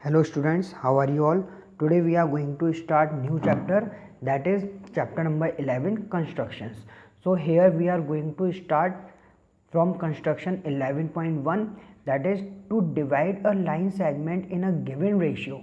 Hello students, how are you all? Today we are going to start new chapter, that is chapter number 11, constructions. So here we are going to start from construction 11.1, that is to divide a line segment in a given ratio.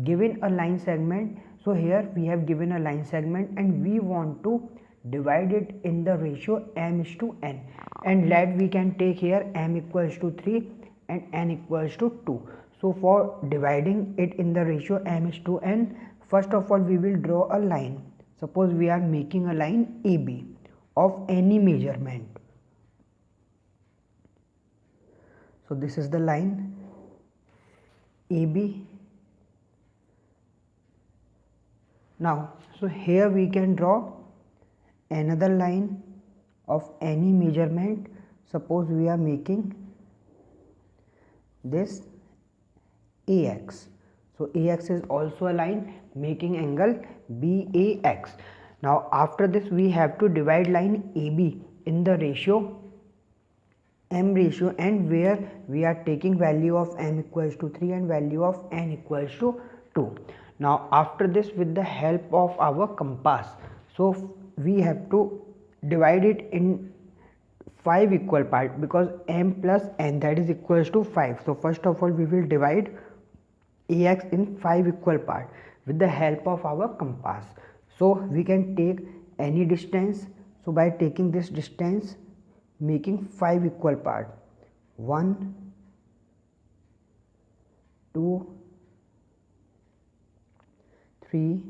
Given a line segment, so here we have given a line segment and we want to divide it in the ratio m is to n, and let we can take here m equals to 3 and n equals to 2. So for dividing it in the ratio m is to n, first of all we will draw a line. Suppose we are making a line AB of any measurement. So this is the line AB. Now, so here we can draw another line of any measurement. Suppose we are making this AX. So AX is also a line making angle BAX. Now after this we have to divide line AB in the ratio m ratio n, where we are taking value of m equals to 3 and value of n equals to 2. Now after this, with the help of our compass, so we have to divide it in 5 equal parts, because m plus n, that is equals to 5. So first of all we will divide AX in 5 equal parts with the help of our compass. So we can take any distance. So by taking this distance, making 5 equal parts, 1, 2, 3,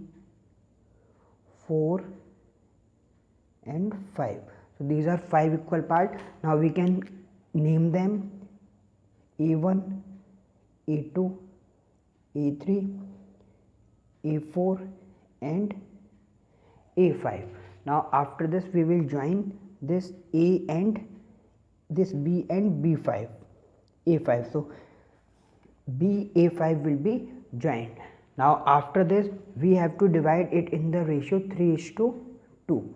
4 and 5. So these are 5 equal parts. Now we can name them A1, A2, A3, A4 and A5. Now after this we will join this A and this B and B5, A5. So B, A5 will be joined. Now after this we have to divide it in the ratio 3 is to 2.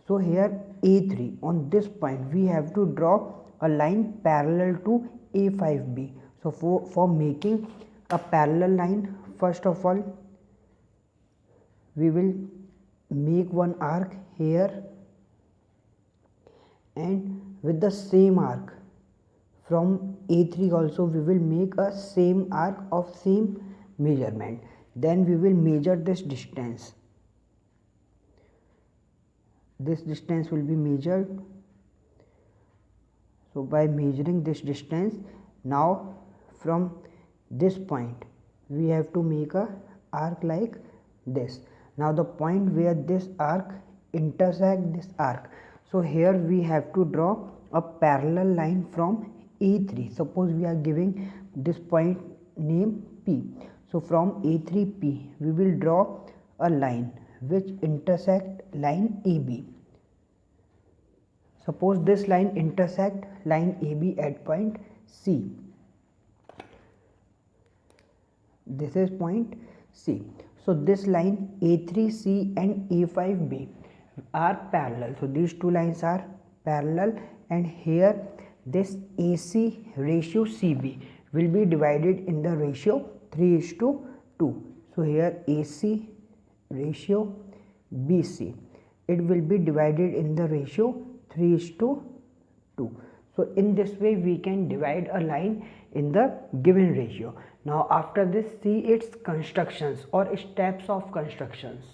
So here A3, on this point we have to draw a line parallel to A5B. So for making a parallel line, first of all we will make one arc here, and with the same arc from A3 also we will make a same arc of same measurement. Then we will measure this distance. This distance will be measured. So by measuring this distance, now from this point we have to make a arc like this. Now the point where this arc intersect this arc, so here we have to draw a parallel line from A3. Suppose we are giving this point name P. So from A3P we will draw a line which intersect line AB. Suppose this line intersect line AB at point C. This is point C. So this line A3C and A5B are parallel. So these two lines are parallel, and here this AC ratio CB will be divided in the ratio 3 is to 2. So here AC ratio BC, it will be divided in the ratio 3 is to 2. So in this way we can divide a line in the given ratio. Now after this, see its constructions or steps of constructions.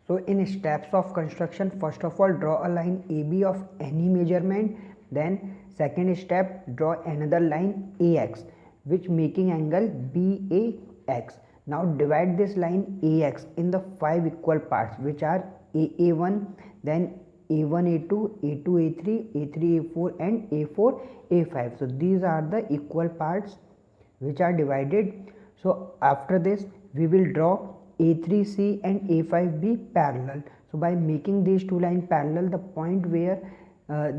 So in steps of construction, first of all draw a line AB of any measurement. Then second step, draw another line AX which making angle BAX. Now divide this line AX in the 5 equal parts, which are AA1, then A1, A2, A2, A3, A3, A4 and A4, A5. So these are the equal parts which are divided. So after this we will draw A3C and A5B parallel. So by making these two lines parallel, the point where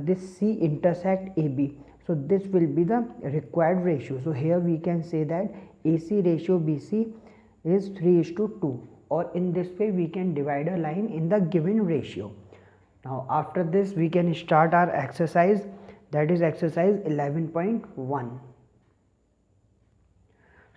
this C intersect AB, so this will be the required ratio. So here we can say that AC ratio BC is 3 is to 2, or in this way we can divide a line in the given ratio. Now after this we can start our exercise, that is exercise 11.1.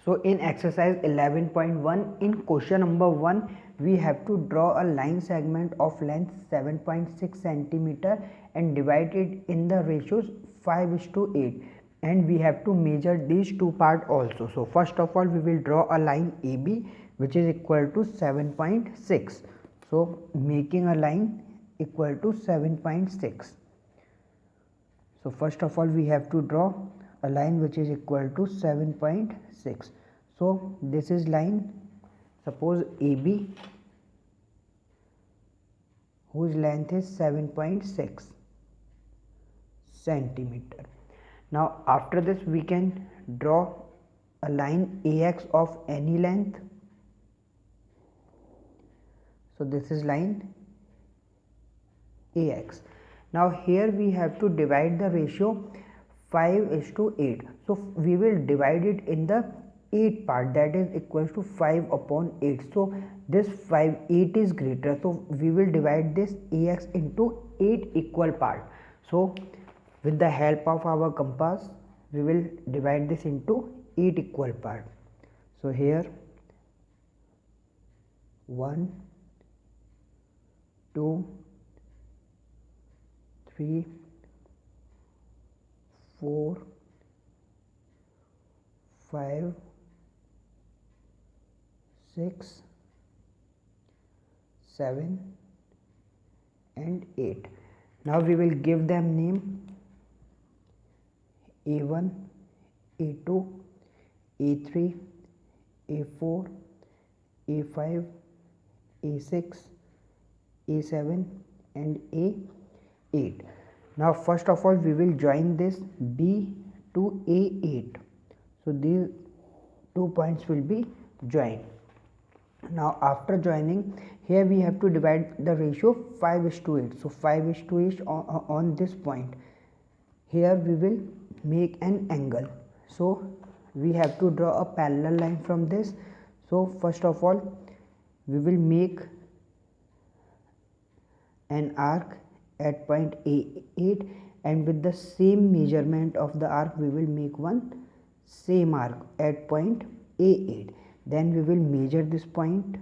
So in exercise 11.1, in question number 1, we have to draw a line segment of length 7.6 centimeter and divide it in the ratios 5:8, and we have to measure these two parts also. So first of all, we will draw a line AB which is equal to 7.6. So making a line equal to 7.6. So first of all, we have to draw a line which is equal to 7.6. So this is line, suppose AB, whose length is 7.6 centimeter. Now after this, we can draw a line AX of any length. So this is line AX. Now here we have to divide the ratio 5:8. So we will divide it in the 8 part, that is equals to 5/8. So this 8 is greater, so we will divide this AX into 8 equal part. So with the help of our compass, we will divide this into 8 equal part. So here 1, 2, 3, 4, 5, 6, 7 and 8. Now we will give them name A1, A2, A3, A4, A5, A6, A7 and A8. Now first of all, we will join this B to A8. So these 2 points will be joined. Now after joining, here we have to divide the ratio 5:8. So 5:8 on this point. Here we will make an angle. So we have to draw a parallel line from this. So first of all, we will make an arc at point A8, and with the same measurement of the arc, we will make one same arc at point A8. Then we will measure this point,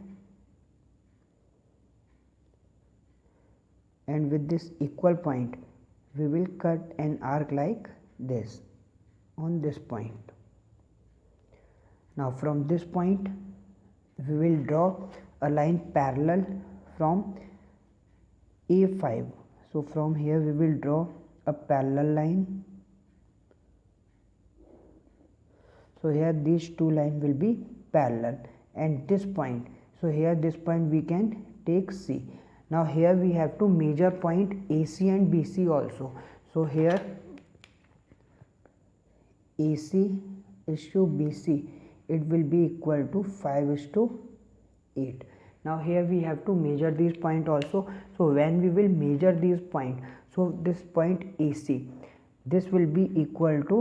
and with this equal point, we will cut an arc like this on this point. Now from this point, we will draw a line parallel from A5. So from here we will draw a parallel line. So here these two lines will be parallel, and this point, so here this point we can take C. Now here we have to measure point AC and BC also. So here AC is to BC, it will be equal to 5:8. Now here we have to measure these point also. So when we will measure these point, so this point AC, this will be equal to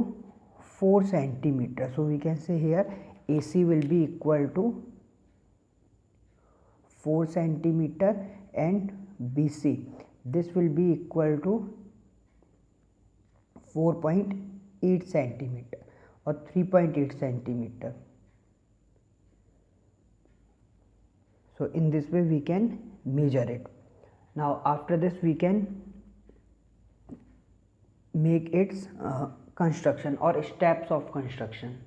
4 centimeter. So we can say here AC will be equal to 4 centimeter, and BC, this will be equal to 4.8 centimeter or 3.8 centimeter. So in this way we can measure it. Now after this, we can make its construction or steps of construction.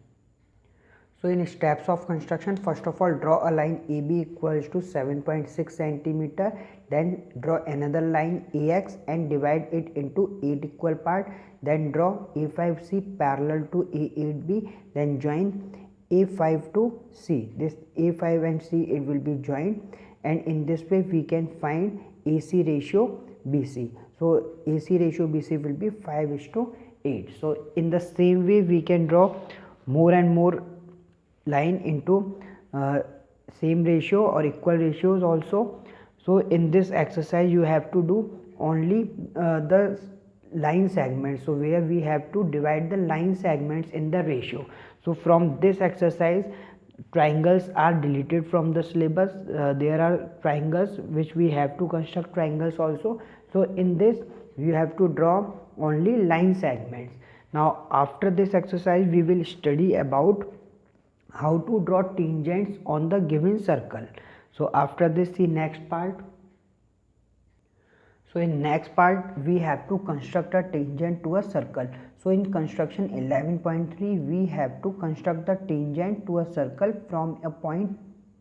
So in steps of construction, first of all, draw a line AB equals to 7.6 centimeter, then draw another line AX and divide it into 8 equal part, then draw A5C parallel to A8B, then join A5 to C. This A5 and C, it will be joined, and in this way we can find AC ratio BC. So AC ratio BC will be 5:8. So in the same way, we can draw more and more line into same ratio or equal ratios also. So in this exercise, you have to do only the line segments. So where we have to divide the line segments in the ratio. So from this exercise, triangles are deleted from the syllabus. There are triangles which we have to construct triangles also. So in this, you have to draw only line segments. Now after this exercise, we will study about how to draw tangents on the given circle. So after this, the next part. So in next part we have to construct a tangent to a circle. So in construction 11.3 we have to construct the tangent to a circle from a point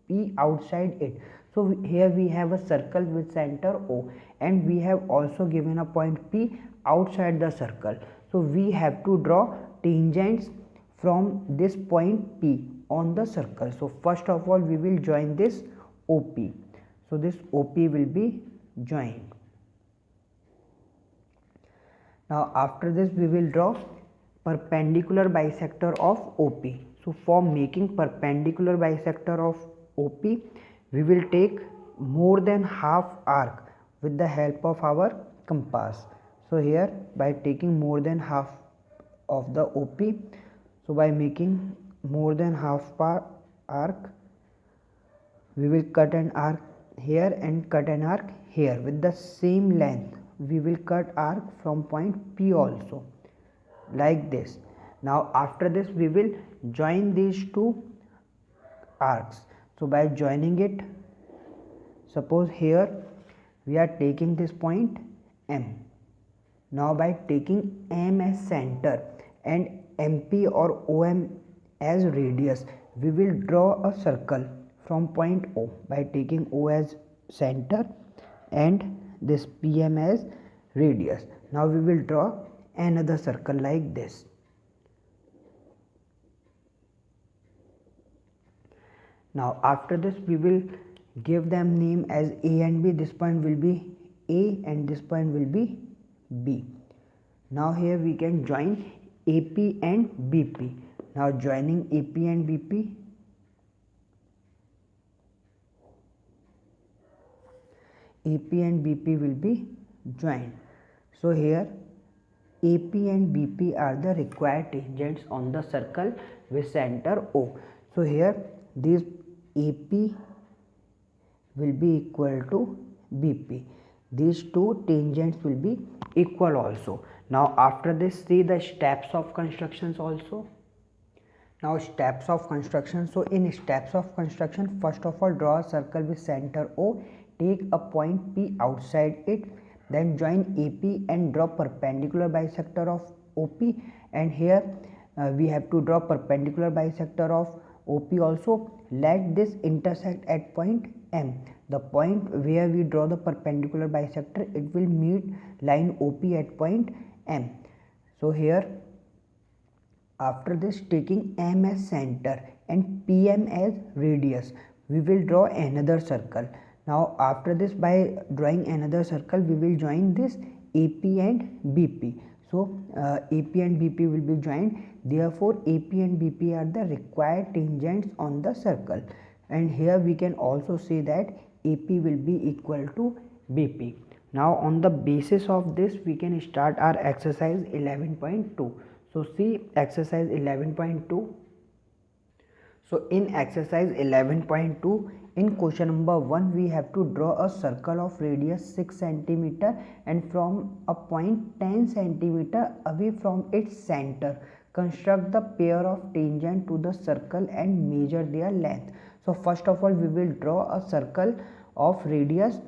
P outside it. So here we have a circle with center O, and we have also given a point P outside the circle. So we have to draw tangents from this point P on the circle. So first of all we will join this OP. So this OP will be joined. Now after this we will draw perpendicular bisector of OP. So for making perpendicular bisector of OP, we will take more than half arc with the help of our compass. So here by taking more than half of the OP, so by making more than half arc, we will cut an arc here and cut an arc here with the same length. We will cut arc from point P also, like this. Now after this we will join these two arcs. So by joining it, suppose here we are taking this point M. Now by taking M as center and MP or OM as radius, we will draw a circle from point O by taking O as center and this PM as radius. Now we will draw another circle like this. Now after this we will give them name as A and B. This point will be A and this point will be B. Now here we can join AP and BP. Now joining AP and BP, AP and BP will be joined. So here AP and BP are the required tangents on the circle with center O. So here these AP will be equal to BP. These two tangents will be equal also. Now after this, see the steps of constructions also. Now steps of construction. So in steps of construction, first of all draw a circle with center O, take a point P outside it, then join AP and draw perpendicular bisector of OP, and here we have to draw perpendicular bisector of OP also. Let this intersect at point M. The point where we draw the perpendicular bisector, it will meet line OP at point M. So here after this, taking M as center and PM as radius, we will draw another circle. Now after this, by drawing another circle, we will join this AP and BP. So AP and BP will be joined. Therefore AP and BP are the required tangents on the circle, and here we can also say that AP will be equal to BP. Now on the basis of this, we can start our exercise 11.2. So see exercise 11.2. So in exercise 11.2, in question number 1, we have to draw a circle of radius 6 cm and from a point 10 cm away from its center, construct the pair of tangent to the circle and measure their length. So first of all, we will draw a circle of radius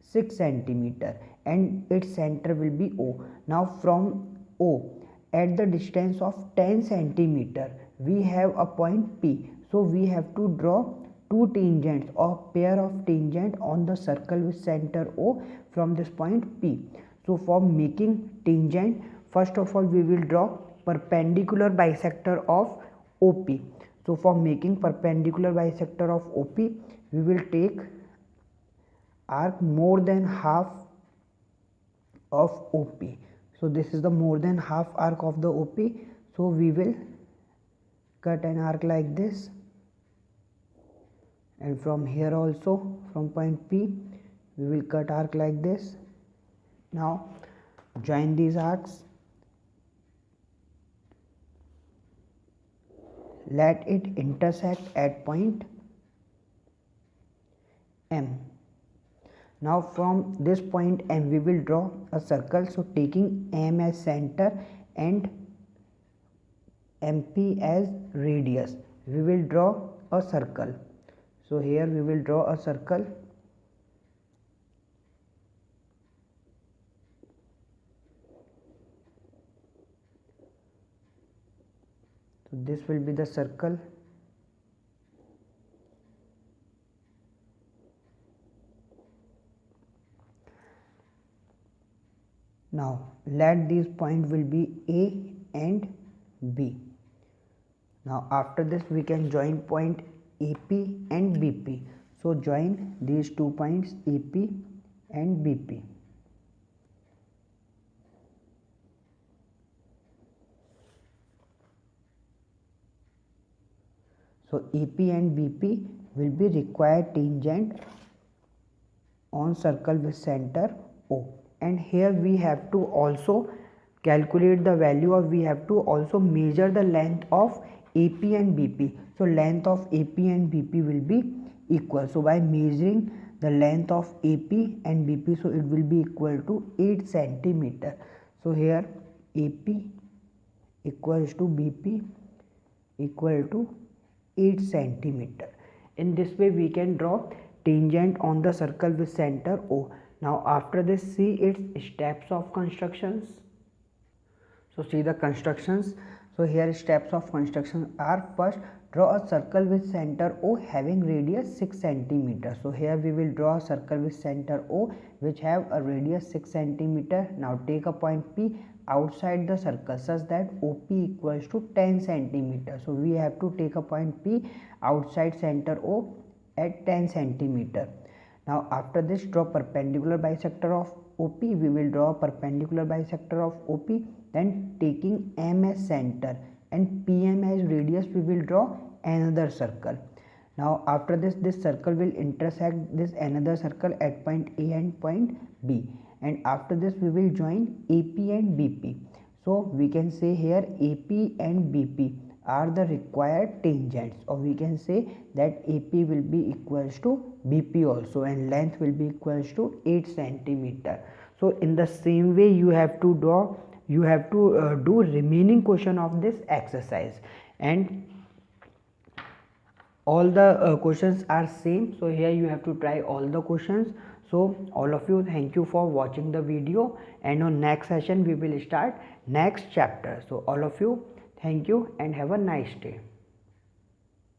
6 cm and its center will be O. Now from O, at the distance of 10 cm, we have a point P. So we have to draw two tangents or pair of tangent on the circle with center O from this point P. So for making tangent, first of all we will draw perpendicular bisector of OP. So for making perpendicular bisector of OP, we will take arc more than half of OP. So this is the more than half arc of the OP. So we will cut an arc like this, and from here also, from point P, we will cut arc like this. Now join these arcs. Let it intersect at point M. Now from this point M, we will draw a circle. So taking M as center and MP as radius, we will draw a circle. So here we will draw a circle. So this will be the circle. Now let these points will be A and B. Now after this we can join point AP and BP. So join these 2 points AP and BP. So AP and BP will be required tangent on circle with center O. And here we have to also calculate the value, or we have to also measure the length of AP and BP. So length of AP and BP will be equal. So by measuring the length of AP and BP, so it will be equal to 8 centimeter. So here AP equals to BP equal to 8 centimeter. In this way we can draw tangent on the circle with center O. Now after this, see its steps of constructions. So see the constructions. So here steps of construction are: first, draw a circle with center O having radius 6 centimeter. So here we will draw a circle with center O which have a radius 6 centimeter. Now take a point P outside the circle such that OP equals to 10 centimeter. So we have to take a point P outside center O at 10 centimeter. Now after this, draw perpendicular bisector of OP. We will draw a perpendicular bisector of OP. Then taking M as center and PM as radius, we will draw another circle. Now after this, this circle will intersect this another circle at point A and point B. And after this we will join AP and BP. So we can say here AP and BP are the required tangents, or we can say that AP will be equals to BP also, and length will be equals to 8 centimeter. So in the same way you have to draw, you have to do remaining question of this exercise, and all the questions are same. So here you have to try all the questions. So all of you, thank you for watching the video, and on next session we will start next chapter. So all of you, thank you and have a nice day.